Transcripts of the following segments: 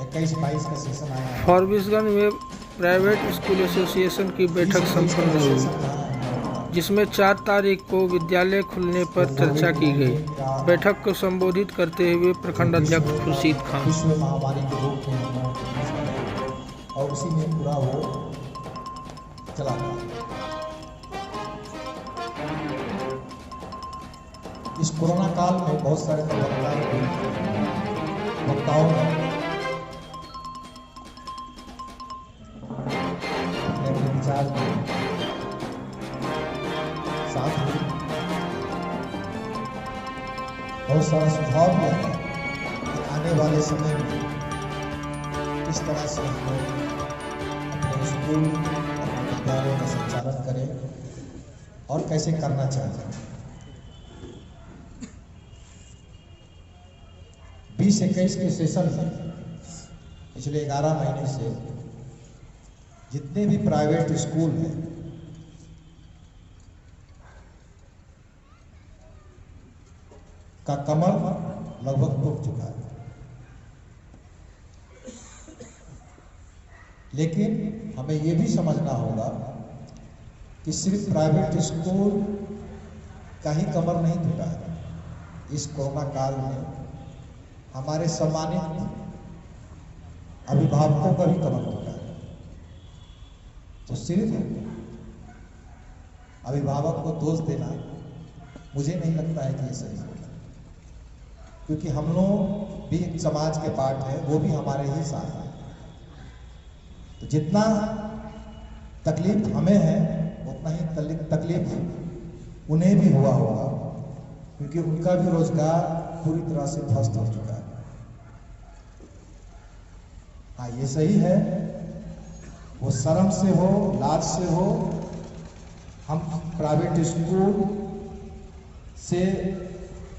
21-22 का सेशन आया है। फॉरबिसगंज में प्राइवेट स्कूल एसोसिएशन की बैठक संपन्न हुई, जिसमें 4 तारीख को विद्यालय खुलने पर चर्चा की गई। बैठक को संबोधित करते हुए प्रखंड अध्यक्ष खुर्शीद खान, विश्व महामारी के रूप में हम लोगों को हिस्सा लिया और उसी में पूरा वो चला गया। इस कोरोना काल में बहुत सारे वक्ताओं ने अपने विचार के साथ ही बहुत सारा सुझाव दिया है कि आने वाले समय में किस तरह से हम लोग अपने स्कूल अपने विद्यालयों का संचालन करें और कैसे करना चाहिए। 20-21 के सेशन में पिछले 11 महीने से जितने भी प्राइवेट स्कूल हैं का कमर लगभग टूट चुका है, लेकिन हमें यह भी समझना होगा कि सिर्फ प्राइवेट स्कूल का ही कमर नहीं टूटा है। इस कोरोना काल में हमारे सम्मानित अभिभावकों का भी कमर टूटा है। तो सिर्फ अभिभावक को दोष देना मुझे नहीं लगता है कि ये सही होगा, क्योंकि हम लोग भी एक समाज के पार्ट है, वो भी हमारे ही साथ है। तो जितना तकलीफ हमें है उतना ही तकलीफ उन्हें भी हुआ होगा, क्योंकि उनका भी रोजगार पूरी तरह से ध्वस्त हो चुका है। हाँ, ये सही है, वो शर्म से हो, लाज से हो, हम प्राइवेट स्कूल से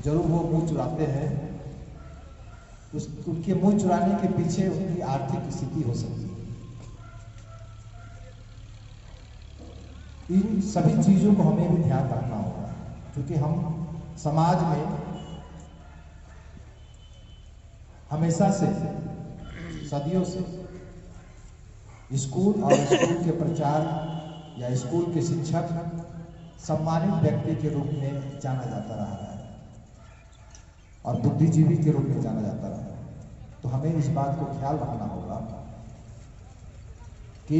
जरूर वो मुंह चुराते हैं। उनके मुंह चुराने के पीछे उनकी आर्थिक स्थिति हो सकती है। इन सभी चीजों को हमें भी ध्यान रखना होगा, क्योंकि हम समाज में हमेशा से सदियों से स्कूल और स्कूल के प्रचार या स्कूल के शिक्षक सम्मानित व्यक्ति के रूप में जाना जाता रहा है और बुद्धिजीवी के रूप में जाना जाता रहा है। तो हमें इस बात को ख्याल रखना होगा कि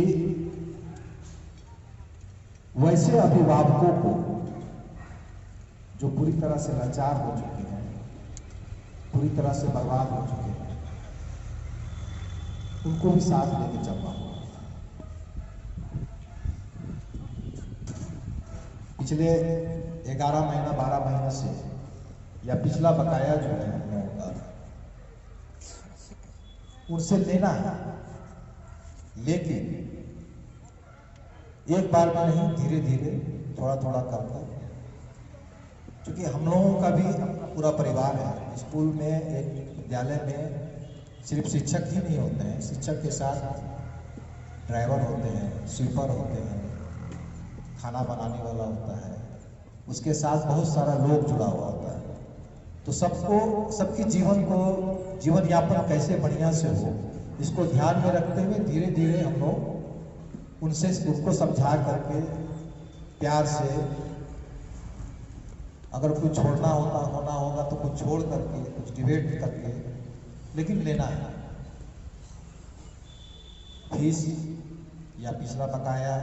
वैसे अभिभावकों को जो पूरी तरह से लाचार हो चुके हैं, पूरी तरह से बर्बाद हो चुके हैं, उनको भी साथ लेके चलना होगा। पिछले 11 महीना 12 महीने से या पिछला बकाया जो है हम लोगों का, उनसे लेना है, लेकिन एक बार में नहीं, धीरे धीरे थोड़ा थोड़ा करके, क्योंकि हम लोगों का भी पूरा परिवार है। स्कूल में, एक विद्यालय में सिर्फ शिक्षक ही नहीं होते हैं, शिक्षक के साथ ड्राइवर होते हैं, स्वीपर होते हैं, खाना बनाने वाला होता है, उसके साथ बहुत सारा लोग जुड़ा हुआ होता है। तो सबके जीवन को, जीवन यापन कैसे बढ़िया से हो, इसको ध्यान में रखते हुए धीरे धीरे हम लोग उनको समझा करके प्यार से, अगर कुछ होना होगा तो कुछ छोड़ करके, कुछ डिबेट करके, लेकिन लेना है। फीस या पिछला बकाया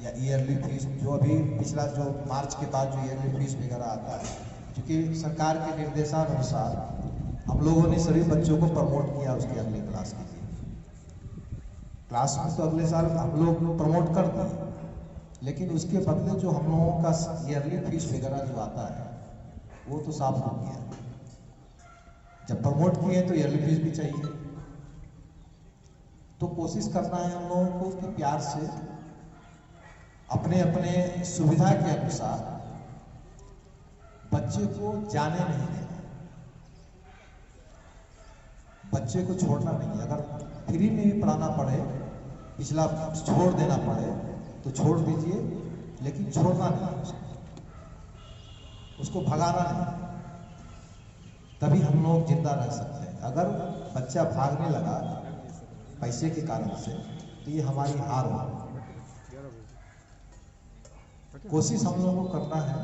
या ईयरली फीस, जो अभी पिछला जो मार्च के बाद जो ईयरली फीस वगैरह आता है, क्योंकि सरकार के निर्देशानुसार हम लोगों ने सभी बच्चों को प्रमोट किया उसकी अगली क्लास के लिए। क्लास में तो अगले साल हम लोग प्रमोट कर दिए, लेकिन उसके बदले जो हम लोगों का ईयरली फीस वगैरह जो आता है वो तो साफ हो गया। जब प्रमोट किए तो ईयरली फीस भी चाहिए। तो कोशिश करना है हम लोगों को कि प्यार से अपने अपने सुविधा के अनुसार बच्चे को जाने नहीं देना, बच्चे को छोड़ना नहीं। अगर फ्री में भी पढ़ाना पड़े, पिछला छोड़ देना पड़े तो छोड़ दीजिए, लेकिन छोड़ना नहीं, उसको भगाना नहीं, तभी हम लोग जिंदा रह सकते हैं। अगर बच्चा भागने लगा पैसे के कारण से, तो ये हमारी हार हो। कोशिश हम लोगों को करना है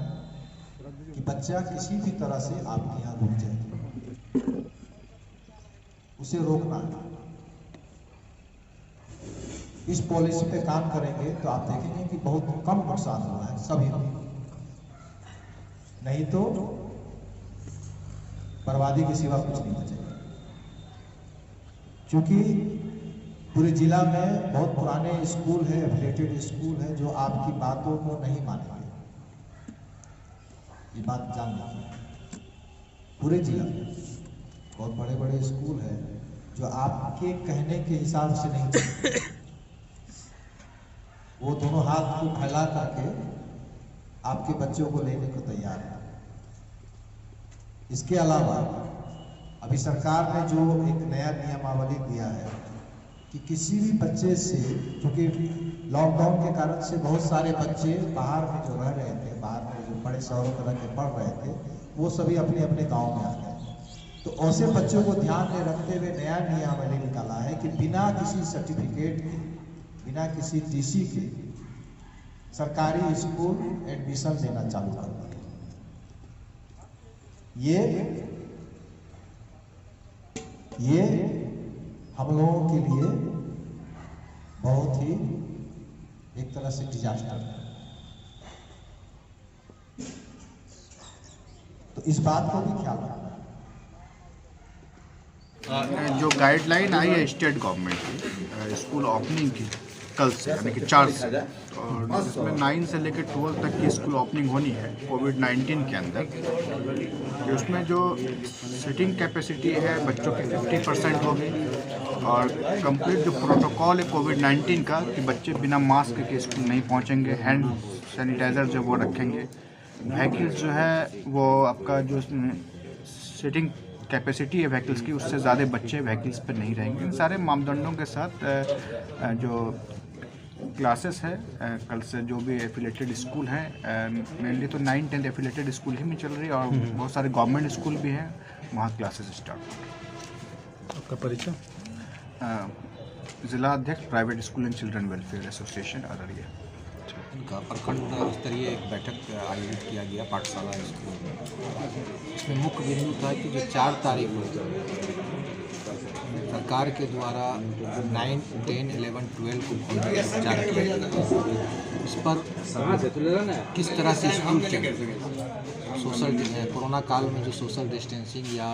कि बच्चा किसी भी तरह से आपके यहाँ रुक जाए, उसे रोकना है। इस पॉलिसी पे काम करेंगे तो आप देखेंगे कि बहुत कम नुकसान हुआ है सभी को, नहीं तो बर्बादी के सिवा कुछ नहीं बचेगा। क्योंकि पूरे जिला में बहुत पुराने स्कूल है, एफिलिएटेड स्कूल है, जो आपकी बातों को नहीं मानेंगे। ये बात जान लीजिए, पूरे जिला में बहुत बड़े बड़े स्कूल है जो आपके कहने के हिसाब से नहीं चलते। वो दोनों हाथ को फैला करके आपके बच्चों को लेने को तैयार है। इसके अलावा अभी सरकार ने जो एक नया नियमावली दिया है कि किसी भी बच्चे से, क्योंकि लॉकडाउन के कारण से बहुत सारे बच्चे बाहर में जो रह रहे थे, बाहर में जो बड़े शहरों तरह के पढ़ रहे थे, वो सभी अपने अपने गांव में आ गए। तो ऐसे बच्चों को ध्यान में रखते हुए नया नियमावली निकाला है कि बिना किसी सर्टिफिकेट के, बिना किसी टीसी के सरकारी स्कूल एडमिशन देना चालू कर दिया। ये हम लोगों के लिए बहुत ही एक तरह से डिजास्टर है। तो इस बात को भी ख्याल रखना है। जो गाइडलाइन आई है स्टेट गवर्नमेंट की स्कूल ओपनिंग की कल से, यानी कि 4 से, और इसमें 9 से लेकर 12 तक की स्कूल ओपनिंग होनी है कोविड-19 के अंदर। तो उसमें जो सीटिंग कैपेसिटी है बच्चों की 50% होगी, और कंप्लीट जो प्रोटोकॉल है कोविड-19 का कि बच्चे बिना मास्क के स्कूल नहीं पहुंचेंगे, हैंड सैनिटाइज़र जो वो रखेंगे। व्हीकल्स जो है वो आपका जो सीटिंग कैपेसिटी है व्हीकल्स की, उससे ज़्यादा बच्चे व्हीकल्स पर नहीं रहेंगे। इन सारे मापदंडों के साथ जो क्लासेस है कल से जो भी एफिलेटेड स्कूल हैं, मेनली तो 9-10 एफिलेटेड स्कूल ही में चल रही है, और बहुत सारे गवर्नमेंट स्कूल भी हैं, वहाँ क्लासेस स्टार्ट। आपका परिचय? जिला अध्यक्ष private school and children welfare association Araria. इनका प्रखंड स्तरीय एक बैठक आयोजित किया गया पाठशाला स्कूल में। इसमें मुख्य बिंदु था कि जो 4 तारीख को सरकार के द्वारा 9, 10, 11, 12 को खोलने का विचार किया गया, इस पर किस तरह से स्कूल चले, सोशल कोरोना काल में जो सोशल डिस्टेंसिंग या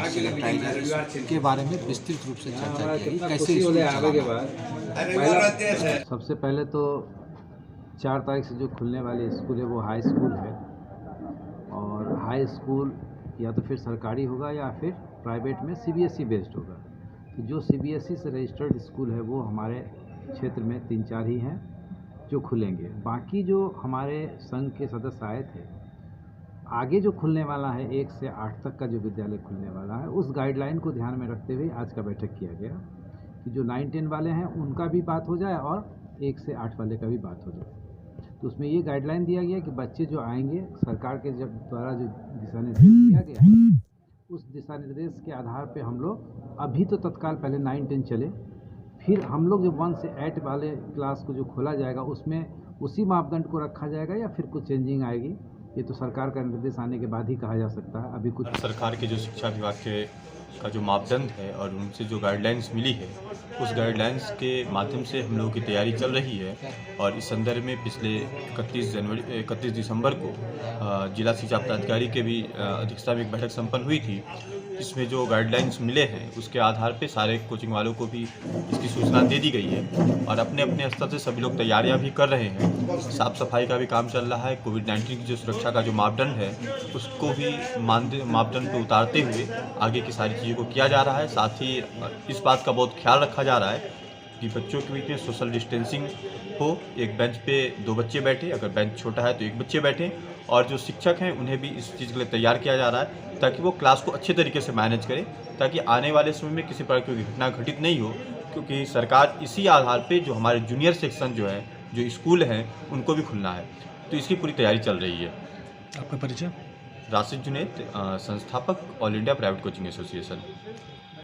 सैनिटाइजर के बारे में विस्तृत रूप से चर्चा की गई, कैसे स्कूल चलाना। सबसे पहले तो 4 तारीख से जो खुलने वाले स्कूल है वो हाई स्कूल है, और हाई स्कूल या तो फिर सरकारी होगा या फिर प्राइवेट में सीबीएसई बेस्ड होगा। तो जो सीबीएसई से रजिस्टर्ड स्कूल है वो हमारे क्षेत्र में 3-4 ही हैं जो खुलेंगे। बाकी जो हमारे संघ के सदस्य आए थे, आगे जो खुलने वाला है 1 से 8 तक का जो विद्यालय खुलने वाला है, उस गाइडलाइन को ध्यान में रखते हुए आज का बैठक किया गया कि जो 9-10 वाले हैं उनका भी बात हो जाए और 1 से 8 वाले का भी बात हो जाए। तो उसमें ये गाइडलाइन दिया गया कि बच्चे जो आएंगे, सरकार के द्वारा जो दिशा निर्देश दिया गया है, उस दिशा निर्देश के आधार पे हम लोग अभी तो तत्काल पहले 9-10 चले, फिर हम लोग जो 1 से 8 वाले क्लास को जो खोला जाएगा उसमें उसी मापदंड को रखा जाएगा या फिर कुछ चेंजिंग आएगी, ये तो सरकार का निर्देश आने के बाद ही कहा जा सकता है। अभी कुछ सरकार के जो शिक्षा विभाग का जो मापदंड है और उनसे जो गाइडलाइंस मिली है, उस गाइडलाइंस के माध्यम से हम लोगों की तैयारी चल रही है। और इस संदर्भ में पिछले 31 दिसंबर को जिला शिक्षा पदाधिकारी के भी अध्यक्षता में एक बैठक संपन्न हुई थी। इसमें जो गाइडलाइंस मिले हैं उसके आधार पे सारे कोचिंग वालों को भी इसकी सूचना दे दी गई है, और अपने अपने स्तर से सभी लोग तैयारियां भी कर रहे हैं। साफ़ सफाई का भी काम चल रहा है। कोविड-19 की जो सुरक्षा का जो मापदंड है उसको भी मापदंड पे उतारते हुए आगे की सारी चीज़ों को किया जा रहा है। साथ ही इस बात का बहुत ख्याल रखा जा रहा है कि बच्चों के बीच में सोशल डिस्टेंसिंग हो। एक बेंच पे 2 बच्चे बैठे, अगर बेंच छोटा है तो 1 बच्चे बैठे, और जो शिक्षक हैं उन्हें भी इस चीज़ के लिए तैयार किया जा रहा है ताकि वो क्लास को अच्छे तरीके से मैनेज करें, ताकि आने वाले समय में किसी प्रकार की घटना घटित नहीं हो। क्योंकि सरकार इसी आधार पे जो हमारे जूनियर सेक्शन जो है, जो स्कूल हैं, उनको भी खुलना है, तो इसकी पूरी तैयारी चल रही है। आपका परिचय? राशिद जुनैद, संस्थापक all India private coaching association.